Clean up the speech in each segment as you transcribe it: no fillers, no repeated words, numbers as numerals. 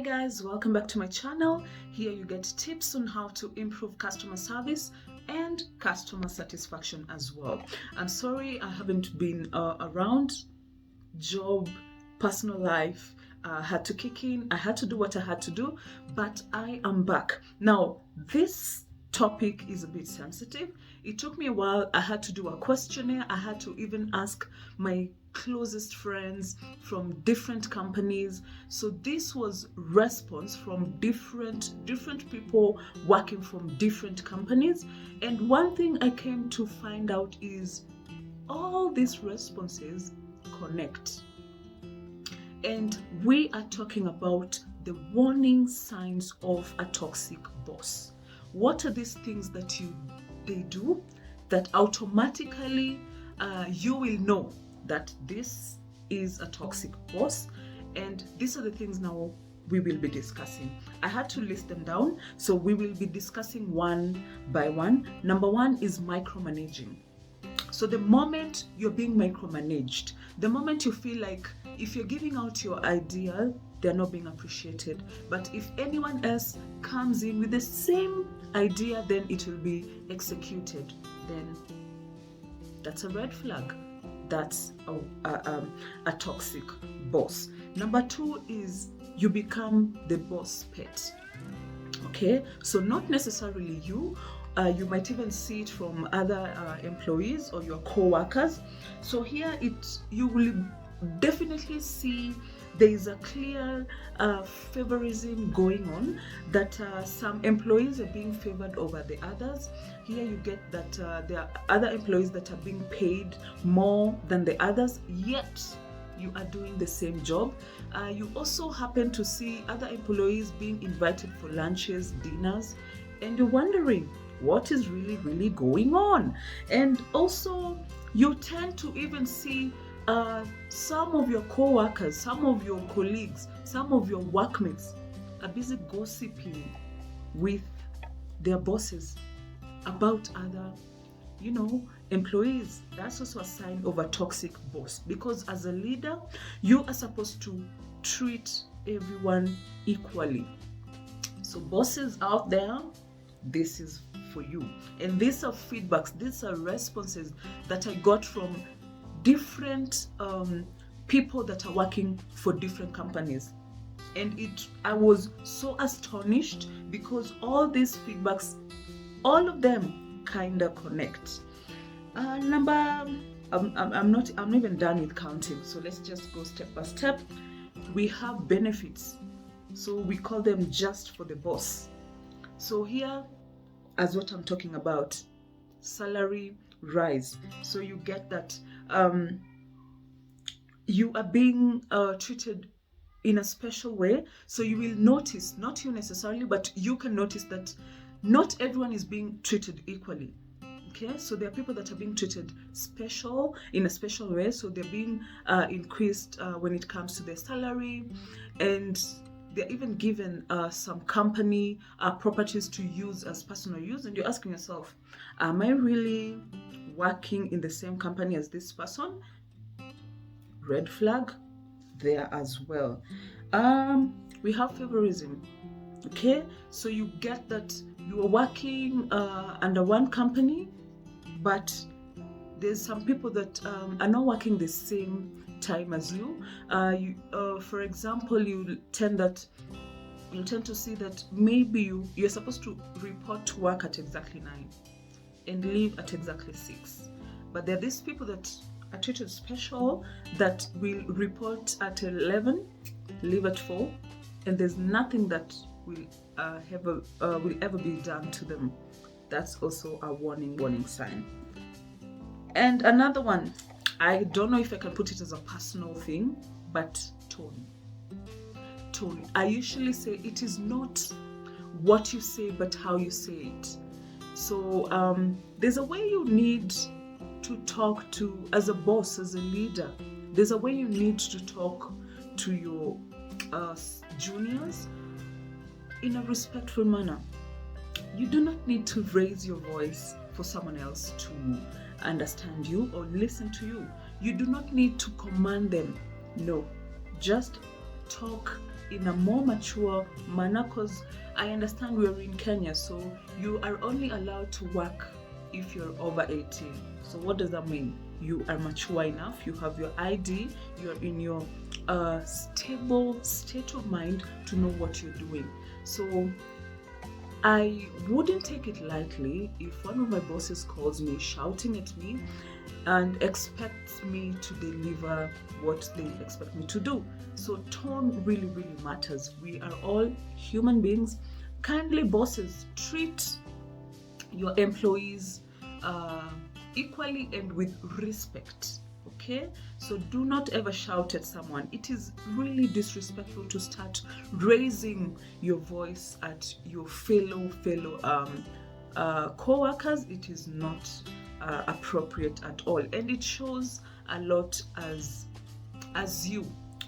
guys, welcome back to my channel. Here you get tips on how to improve customer service and customer satisfaction as well. I'm sorry I haven't been around. Job, personal life had to kick in. I had to do what I had to do, but I am back. Now, this topic is a bit sensitive. It took me a while. I had to do a questionnaire. I had to even ask my closest friends from different companies. So this was response from different people working from different companies. And one thing I came to find out is all these responses connect. And we are talking about the warning signs of a toxic boss. What are these things that they do that automatically you will know that this is a toxic boss? And these are the things now we will be discussing. I had to list them down, so we will be discussing one by one. Number one is micromanaging. So the moment you're being micromanaged, the moment you feel like if you're giving out your idea, they're not being appreciated. But if anyone else comes in with the same idea, then it will be executed. Then that's a red flag. That's a toxic boss. Number two is you become the boss pet. Okay, so not necessarily you. You might even see it from other employees or your co-workers. So here you will definitely see there is a clear favorism going on, that some employees are being favored over the others. Here you get that there are other employees that are being paid more than the others, yet you are doing the same job. You also happen to see other employees being invited for lunches, dinners, and you're wondering what is really going on. And also you tend to even see some of your co-workers, some of your colleagues, some of your workmates are busy gossiping with their bosses about other, employees. That's also a sign of a toxic boss, because as a leader, you are supposed to treat everyone equally. So bosses out there, this is for you. And these are feedbacks, these are responses that I got from different people that are working for different companies. And I was so astonished because all these feedbacks, all of them kind of connect. I'm not even done with counting, so let's just go step by step. We have benefits, so we call them just for the boss. So here, as what I'm talking about, salary rise. So you get that you are being treated in a special way. So you will notice, not you necessarily, but you can notice that not everyone is being treated equally. Okay, so there are people that are being treated in a special way. So they're being increased when it comes to their salary, and they're even given some company properties to use as personal use. And you're asking yourself, am I really working in the same company as this person? Red flag there as well. We have favorism. Okay, so you get that you are working under one company, but there's some people that are not working the same time as you. For example, you tend to see that maybe you're supposed to report to work at exactly 9 and leave at exactly 6, but there are these people that are treated special, that will report at 11, leave at 4, and there's nothing that will ever be done to them. That's also a warning sign. And another one, I don't know if I can put it as a personal thing, but tone. I usually say it is not what you say, but how you say it. So there's a way you need to talk to, as a boss, as a leader, there's a way you need to talk to your juniors in a respectful manner. You do not need to raise your voice for someone else to understand you or listen to you. You do not need to command them. No, just talk in a more mature manner, because I understand we're in Kenya, so you are only allowed to work if you're over 18. So what does that mean? You are mature enough, you have your ID, you're in your stable state of mind to know what you're doing. So I wouldn't take it lightly if one of my bosses calls me shouting at me and expects me to deliver what they expect me to do. So tone really, really matters. We are all human beings. Kindly, bosses, treat your employees equally and with respect. Okay, so do not ever shout at someone. It is really disrespectful to start raising your voice at your fellow co-workers. It is not appropriate at all, and it shows a lot as you,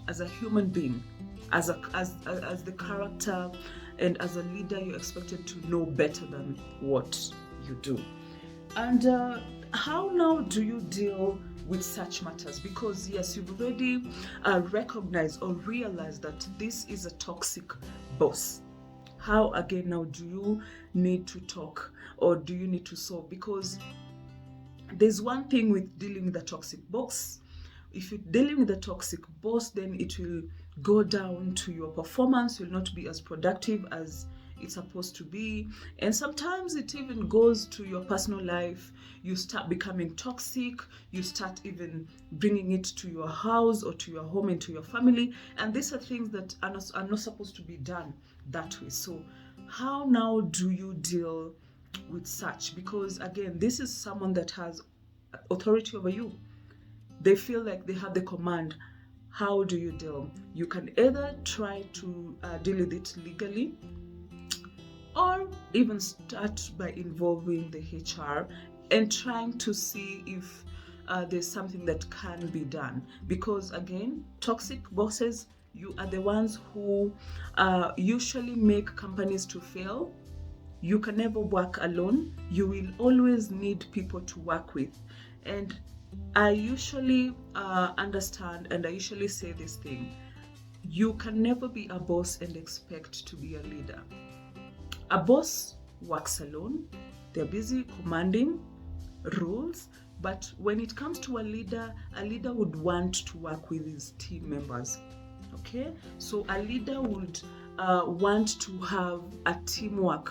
as a human being, as the character, and as a leader. You're expected to know better than what you do. And how now do you deal with such matters? Because yes, you've already recognized or realized that this is a toxic boss. How again now do you need to talk, or do you need to solve? Because there's one thing with dealing with a toxic boss. If you're dealing with a toxic boss, then it will go down to your performance. You'll not be as productive as it's supposed to be, and sometimes it even goes to your personal life. You start becoming toxic, you start even bringing it to your house or to your home and to your family, and these are things that are not supposed to be done that way. So how now do you deal with such? Because again, this is someone that has authority over you. They feel like they have the command. How do you deal? You can either try to deal with it legally, or even start by involving the HR and trying to see if there's something that can be done. Because again, toxic bosses, you are the ones who usually make companies to fail. You can never work alone. You will always need people to work with. And I usually understand, and I usually say this thing: you can never be a boss and expect to be a leader. A boss works alone. They're busy commanding rules. But when it comes to a leader would want to work with his team members. Okay? So a leader would want to have a teamwork,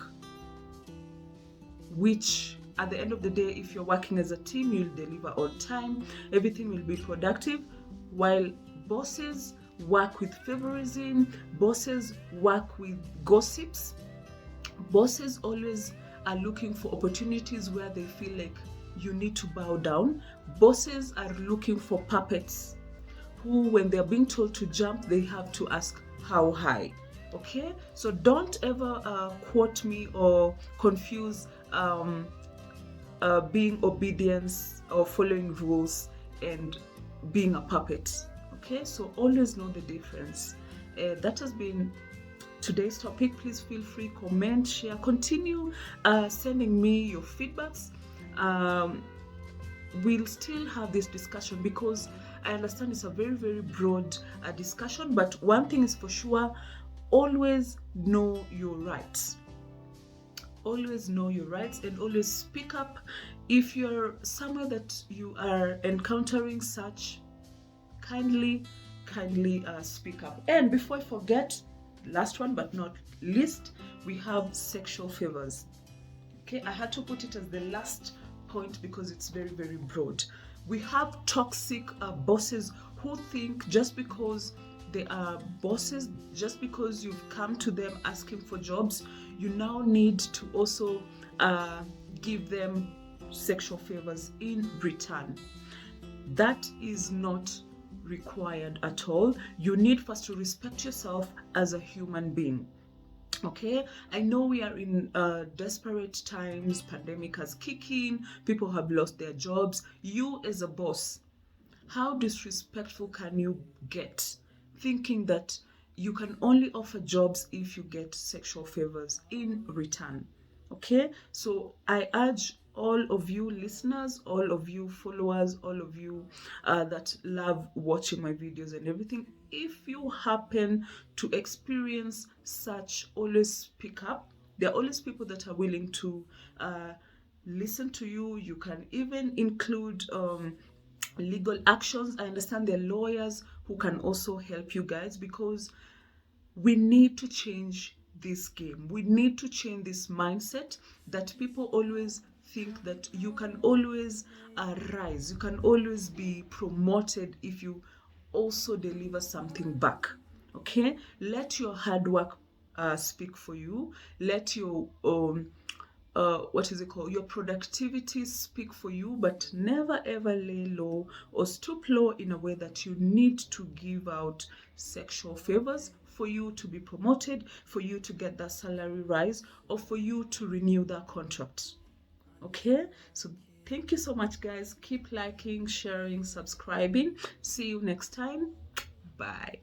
which at the end of the day, if you're working as a team, you'll deliver on time. Everything will be productive. While bosses work with favorism, bosses work with gossips, bosses always are looking for opportunities where they feel like you need to bow down. Bosses are looking for puppets who, when they're being told to jump, they have to ask how high. Okay, so don't ever quote me or confuse being obedience or following rules and being a puppet. Okay, so always know the difference. That has been today's topic. Please feel free, comment, share, continue sending me your feedbacks. We'll still have this discussion because I understand it's a very, very broad discussion, but one thing is for sure: always know your rights. Always know your rights, and always speak up. If you're somewhere that you are encountering such, kindly speak up. And before I forget, last one but not least, we have sexual favors. Okay, I had to put it as the last point because it's very, very broad. We have toxic bosses who think just because they are bosses, just because you've come to them asking for jobs, you now need to also give them sexual favors in return. That is not required at all. You need first to respect yourself as a human being. Okay, I know we are in desperate times. Pandemic has kicked in. People have lost their jobs. You as a boss, how disrespectful can you get, thinking that you can only offer jobs if you get sexual favors in return? Okay, so I urge all of you listeners, all of you followers, all of you that love watching my videos and everything, if you happen to experience such, always speak up. There are always people that are willing to listen to you. You can even include legal actions. I understand there are lawyers who can also help you guys, because we need to change this game. We need to change this mindset that people always think that you can always rise, you can always be promoted if you also deliver something back. Okay, let your hard work speak for you. Let your what is it called, your productivity speak for you, but never ever lay low or stoop low in a way that you need to give out sexual favors for you to be promoted, for you to get that salary rise, or for you to renew that contract. Okay, so thank you so much, guys. Keep liking, sharing, subscribing. See you next time. Bye.